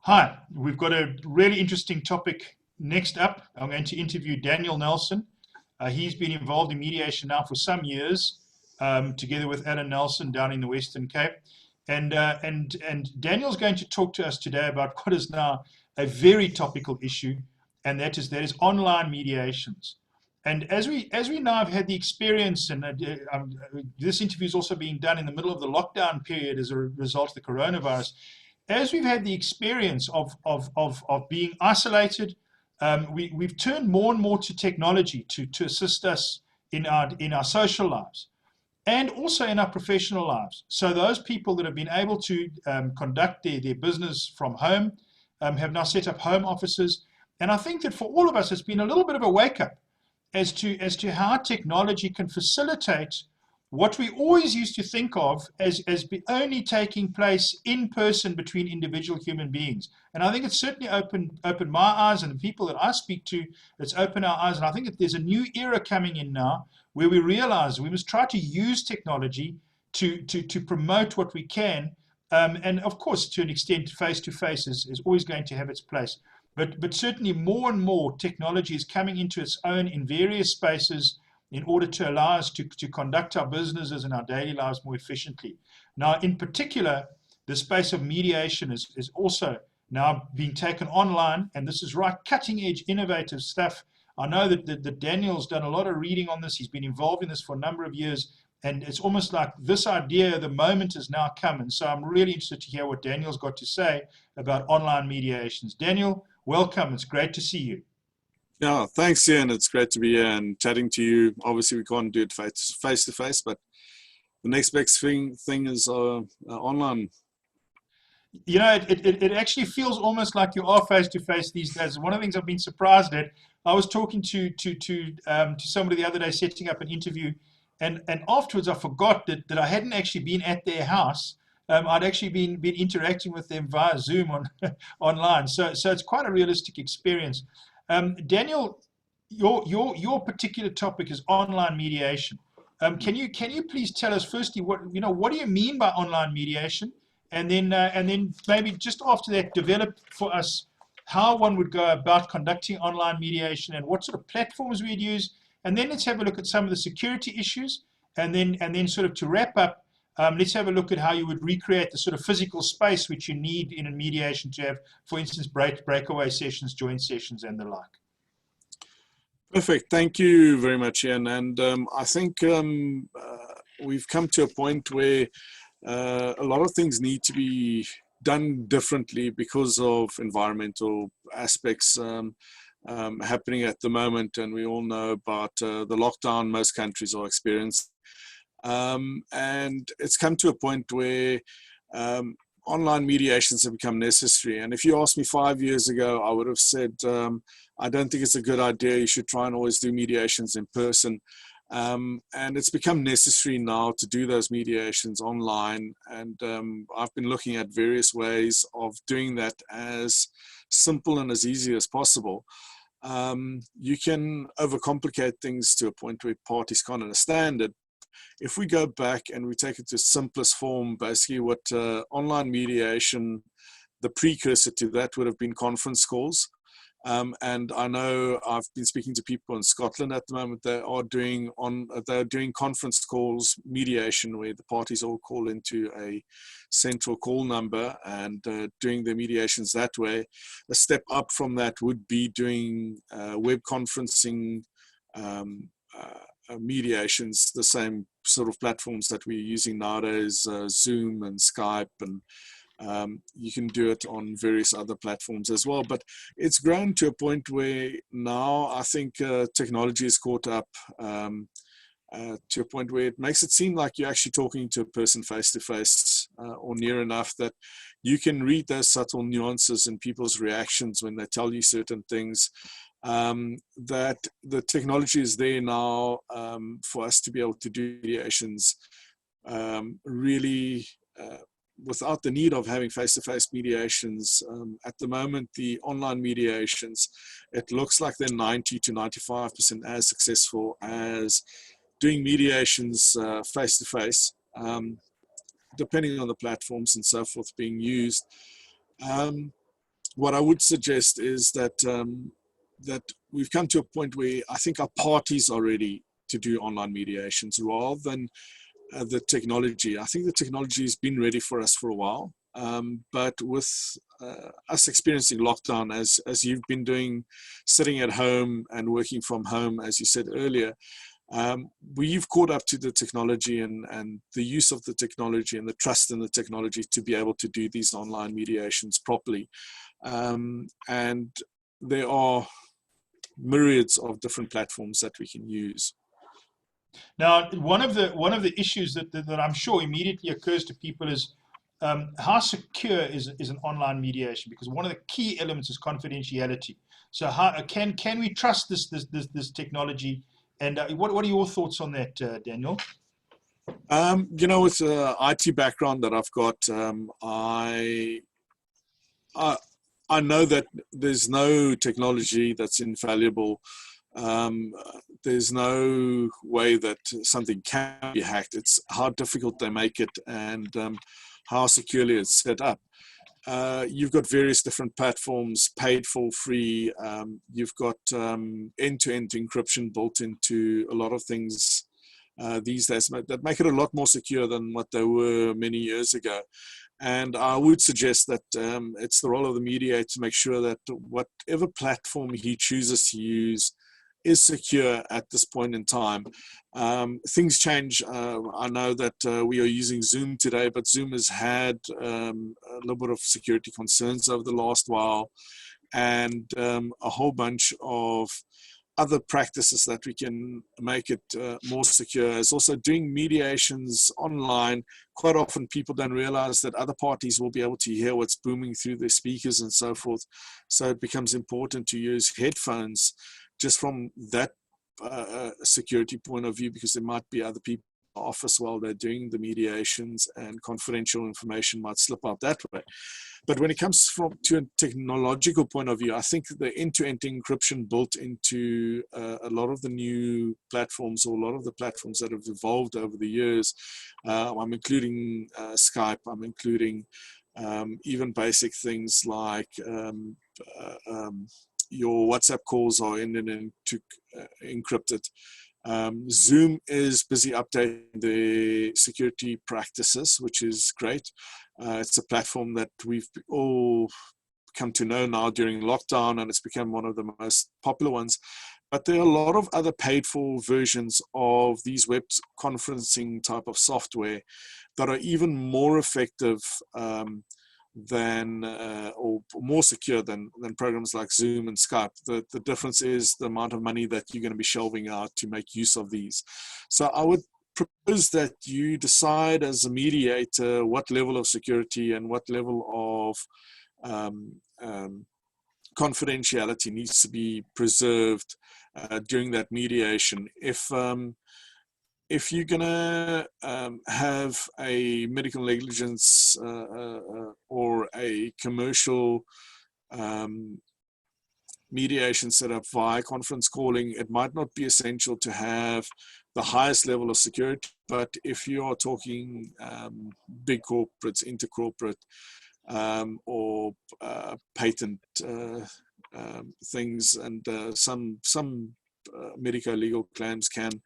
Hi, we've got a really interesting topic next up. I'm going to interview Daniel Nelson. He's been involved in mediation now for some years, together with Alan Nelson down in the Western Cape. And Daniel's going to talk to us today about what is now a very topical issue, and that is online mediations. And as we now have had the experience, and this interview is also being done in the middle of the lockdown period as a result of the coronavirus. As we've had the experience of being isolated, we've turned more and more to technology to assist us in our social lives and also in our professional lives. So those people that have been able to conduct their business from home have now set up home offices. And I think that for all of us, it's been a little bit of a wake up as to how technology can facilitate what we always used to think of as only taking place in person between individual human beings. And I think it's certainly opened my eyes, and the people that I speak to, it's opened our eyes. And I think that there's a new era coming in now where we realize we must try to use technology to promote what we can. And of course, to an extent, face-to-face is always going to have its place. But certainly more and more technology is coming into its own in various spaces in order to allow us to conduct our businesses and our daily lives more efficiently. Now, in particular, the space of mediation is also now being taken online, and this is right cutting edge, innovative stuff. I know that Daniel's done a lot of reading on this. He's been involved in this for a number of years, and it's almost like this idea, the moment has now come. And so I'm really interested to hear what Daniel's got to say about online mediations. Daniel, welcome. It's great to see you. Yeah, thanks, Ian. It's great to be here and chatting to you. Obviously, we can't do it face to face, but the next best thing is online. You know, it actually feels almost like you are face to face these days. One of the things I've been surprised at, I was talking to somebody the other day, setting up an interview, and afterwards I forgot that I hadn't actually been at their house. I'd actually been interacting with them via Zoom online. So it's quite a realistic experience. Daniel, your particular topic is online mediation. Can you please tell us firstly what do you mean by online mediation, and then maybe just after that develop for us how one would go about conducting online mediation and what sort of platforms we'd use, and then let's have a look at some of the security issues, and then sort of to wrap up, let's have a look at how you would recreate the sort of physical space which you need in a mediation to have, for instance, breakaway sessions, joint sessions, and the like. Perfect. Thank you very much, Ian. And I think we've come to a point where a lot of things need to be done differently because of environmental aspects happening at the moment. And we all know about the lockdown most countries are experiencing. And it's come to a point where online mediations have become necessary. And if you asked me 5 years ago, I would have said, I don't think it's a good idea. You should try and always do mediations in person. And it's become necessary now to do those mediations online. And I've been looking at various ways of doing that as simple and as easy as possible. You can overcomplicate things to a point where parties can't understand it. If we go back and we take it to simplest form, basically what online mediation, the precursor to that would have been conference calls. And I know I've been speaking to people in Scotland at the moment. They're doing conference calls mediation, where the parties all call into a central call number and doing their mediations that way. A step up from that would be doing web conferencing mediations, the same sort of platforms that we're using nowadays, Zoom and Skype, and you can do it on various other platforms as well. But it's grown to a point where now I think technology is caught up to a point where it makes it seem like you're actually talking to a person face to face, or near enough that you can read those subtle nuances in people's reactions when they tell you certain things. That the technology is there now for us to be able to do mediations really without the need of having face-to-face mediations. At the moment, the online mediations, it looks like they're 90 to 95% as successful as doing mediations face-to-face, depending on the platforms and so forth being used. what I would suggest is that that we've come to a point where I think our parties are ready to do online mediations rather than the technology. I think the technology has been ready for us for a while, but with us experiencing lockdown, as you've been doing, sitting at home and working from home, as you said earlier, we've caught up to the technology and the use of the technology and the trust in the technology to be able to do these online mediations properly. And there are myriads of different platforms that we can use. Now, one of the issues that I'm sure immediately occurs to people is how secure is an online mediation? Because one of the key elements is confidentiality. So how can we trust this technology? And what are your thoughts on that, Daniel? You know, with the IT background that I've got, I know that there's no technology that's infallible. There's no way that something can be hacked. It's how difficult they make it and how securely it's set up. You've got various different platforms, paid for, free. You've got end-to-end encryption built into a lot of things these days that make it a lot more secure than what they were many years ago. And I would suggest that it's the role of the mediator to make sure that whatever platform he chooses to use is secure at this point in time. Things change. I know that we are using Zoom today, but Zoom has had a little bit of security concerns over the last while, and a whole bunch of other practices that we can make it more secure. Is also doing mediations online. Quite often people don't realize that other parties will be able to hear what's booming through their speakers and so forth. So it becomes important to use headphones just from that security point of view, because there might be other people in the office while they're doing the mediations and confidential information might slip out that way. But when it comes to a technological point of view, I think the end-to-end encryption built into a lot of the new platforms, or a lot of the platforms that have evolved over the years, I'm including Skype, I'm including even basic things like your WhatsApp calls are encrypted. Zoom is busy updating the security practices, which is great. It's a platform that we've all come to know now during lockdown, and it's become one of the most popular ones. But there are a lot of other paid for versions of these web conferencing type of software that are even more effective than or more secure than programs like Zoom and Skype. The difference is the amount of money that you're going to be shelving out to make use of these. So I would propose that you decide as a mediator what level of security and what level of confidentiality needs to be preserved during that mediation. If you're going to have a medical negligence or a commercial mediation set up via conference calling, it might not be essential to have the highest level of security. But if you are talking big corporates, intercorporate, or patent things, and some medico legal claims can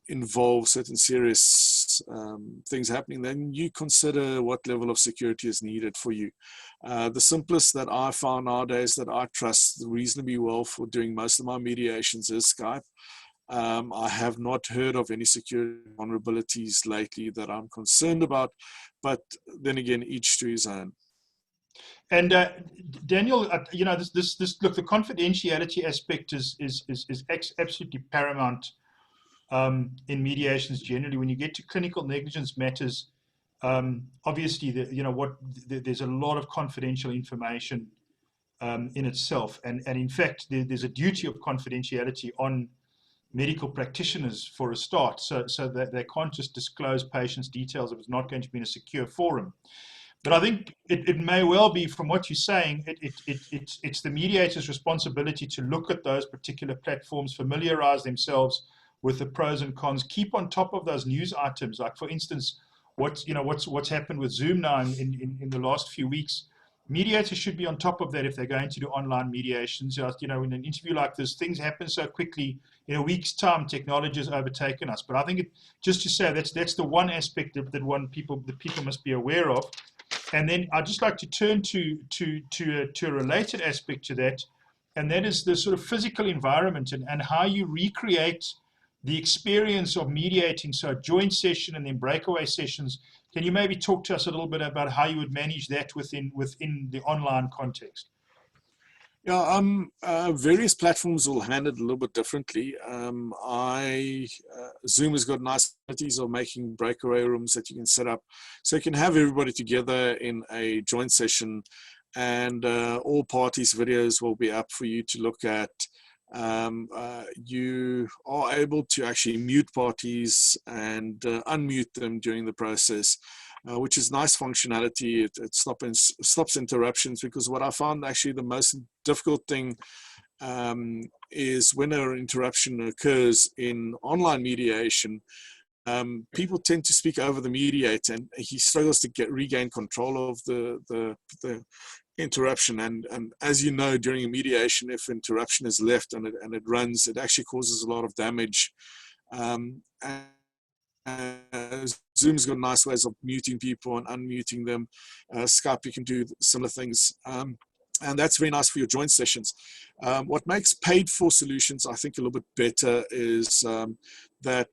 involve certain serious things happening, then you consider what level of security is needed for you. The simplest that I found nowadays that I trust reasonably well for doing most of my mediations is Skype. I have not heard of any security vulnerabilities lately that I'm concerned about, but then again, each to his own. And Daniel, you know, this look, the confidentiality aspect is absolutely paramount in mediations generally. When you get to clinical negligence matters, obviously, there's a lot of confidential information in itself, and in fact, there's a duty of confidentiality on medical practitioners for a start, so that they can't just disclose patients' details if it's not going to be in a secure forum. But I think it may well be, from what you're saying, it's the mediator's responsibility to look at those particular platforms, familiarize themselves with the pros and cons, keep on top of those news items. Like, for instance, what's happened with Zoom now in the last few weeks. mediators should be on top of that if they're going to do online mediations. You know, in an interview like this, things happen so quickly. In a week's time, technology has overtaken us. But I think just to say that's the one aspect that people must be aware of. And then I'd just like to turn to a related aspect to that, and that is the sort of physical environment and how you recreate the experience of mediating. So a joint session and then breakaway sessions. Can you maybe talk to us a little bit about how you would manage that within the online context? Yeah, various platforms will handle it a little bit differently. Zoom has got nice facilities of making breakaway rooms that you can set up, so you can have everybody together in a joint session, and all parties' videos will be up for you to look at. You are able to actually mute parties and unmute them during the process. Which is nice functionality. It stops interruptions, because what I found actually the most difficult thing is when an interruption occurs in online mediation. People tend to speak over the mediator, and he struggles to regain control of the interruption. And as you know, during a mediation, if interruption is left and it runs, it actually causes a lot of damage. Zoom's got nice ways of muting people and unmuting them. Skype, you can do similar things. And that's very nice for your joint sessions. What makes paid for solutions, I think, a little bit better is that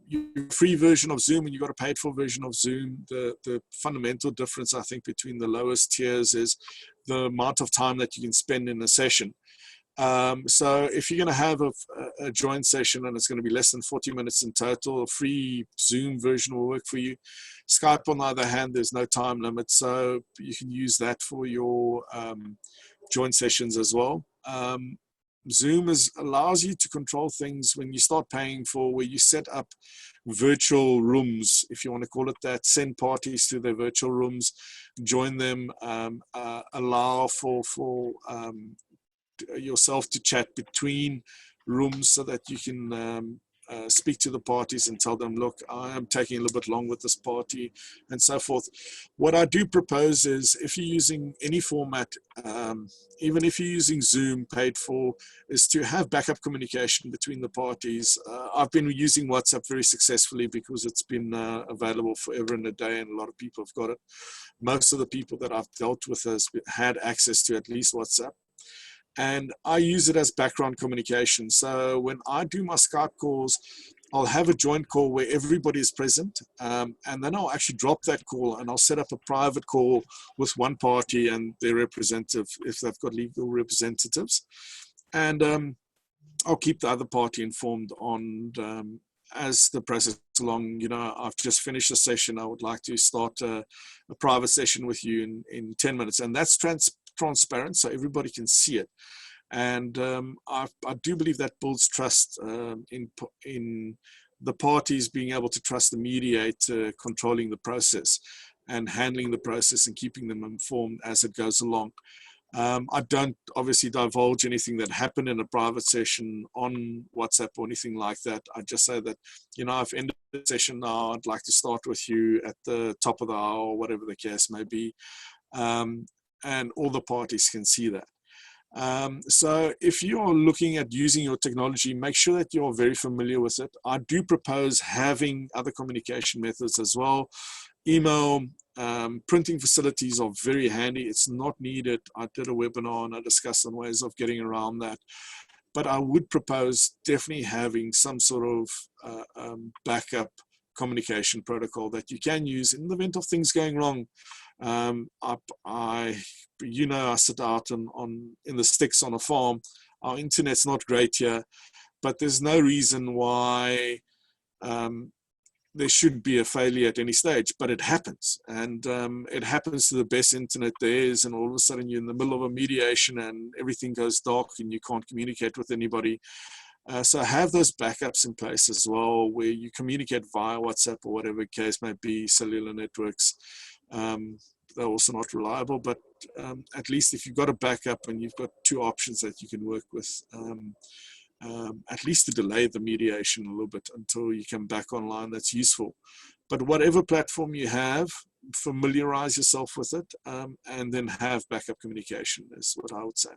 your free version of Zoom and you've got a paid for version of Zoom. The fundamental difference, I think, between the lowest tiers is the amount of time that you can spend in a session. So if you're going to have a joint session and it's going to be less than 40 minutes in total, a free Zoom version will work for you. Skype, on the other hand, there's no time limit, so you can use that for your joint sessions as well. Zoom allows you to control things when you start paying for, where you set up virtual rooms, if you want to call it that, send parties to their virtual rooms, join them, allow for yourself to chat between rooms so that you can speak to the parties and tell them, look, I am taking a little bit long with this party, and so forth. What I do propose is, if you're using any format, even if you're using Zoom paid for, is to have backup communication between the parties. I've been using WhatsApp very successfully because it's been available forever and a day, and a lot of people have got it. Most of the people that I've dealt with has had access to at least WhatsApp. And I use it as background communication. So when I do my Skype calls, I'll have a joint call where everybody is present. And then I'll actually drop that call and I'll set up a private call with one party and their representative, if they've got legal representatives. And I'll keep the other party informed on as the process along. You know, I've just finished a session. I would like to start a private session with you in 10 minutes. And that's transparent, so everybody can see it. And I do believe that builds trust in the parties being able to trust the mediator controlling the process and handling the process and keeping them informed as it goes along. I don't obviously divulge anything that happened in a private session on WhatsApp or anything like that. I just say that, you know, I've ended the session now. I'd like to start with you at the top of the hour, or whatever the case may be. And all the parties can see that. So if you're looking at using your technology, make sure that you're very familiar with it. I do propose having other communication methods as well. Email, printing facilities are very handy. It's not needed. I did a webinar and I discussed some ways of getting around that. But I would propose definitely having some sort of backup communication protocol that you can use in the event of things going wrong. I sit out in the sticks on a farm. Our internet's not great here, but there's no reason why there should be a failure at any stage, but it happens. And it happens to the best internet there is, and all of a sudden you're in the middle of a mediation and everything goes dark and you can't communicate with anybody. So have those backups in place as well, where you communicate via WhatsApp or whatever the case may be, cellular networks. They're also not reliable, but at least if you've got a backup and you've got two options that you can work with, at least to delay the mediation a little bit until you come back online, that's useful. But whatever platform you have, familiarize yourself with it, and then have backup communication is what I would say.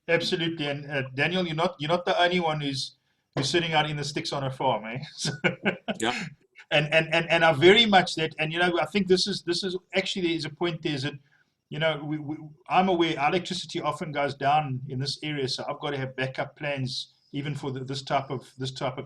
Absolutely. And Daniel, you're not the only one who's sitting out in the sticks on a farm, eh? Yeah. And are very much that. And I think this is actually, there is a point there is that I'm aware electricity often goes down in this area, so I've got to have backup plans even for this type of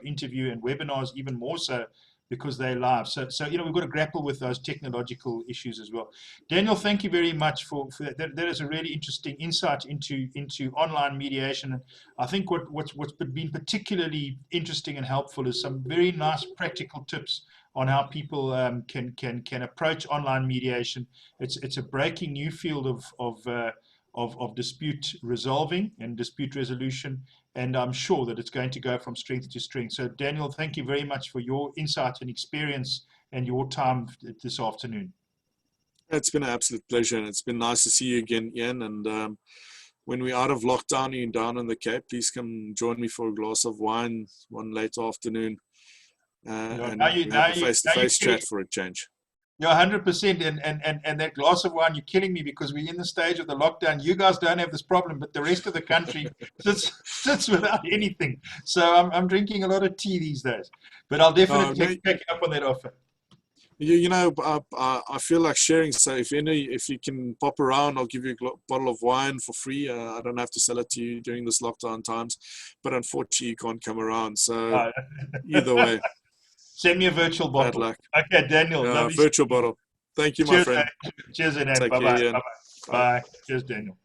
interview and webinars, even more so because they're live. So we've got to grapple with those technological issues as well. Daniel, thank you very much for that. That is a really interesting insight into online mediation. And I think what's been particularly interesting and helpful is some very nice practical tips on how people can approach online mediation. It's a breaking new field of dispute resolving and dispute resolution, and I'm sure that it's going to go from strength to strength. So Daniel, thank you very much for your insight and experience and your time this afternoon. It's been an absolute pleasure, and it's been nice to see you again, Ian. And when we're out of lockdown and down in the Cape, please come join me for a glass of wine one late afternoon. And we have a face-to-face chat for a change. Yeah, 100%. And that glass of wine, you're killing me because we're in the stage of the lockdown. You guys don't have this problem, but the rest of the country sits without anything. So I'm drinking a lot of tea these days. But I'll definitely take up on that offer. I feel like sharing. So if you can pop around, I'll give you a bottle of wine for free. I don't have to sell it to you during this lockdown times, but unfortunately you can't come around. So either way. Send me a virtual bottle. Bad luck. Okay, Daniel. Virtual bottle. Thank you, my friend. Cheers, Daniel. Take Bye-bye. care, Ian. Bye-bye. Bye. Cheers, Daniel.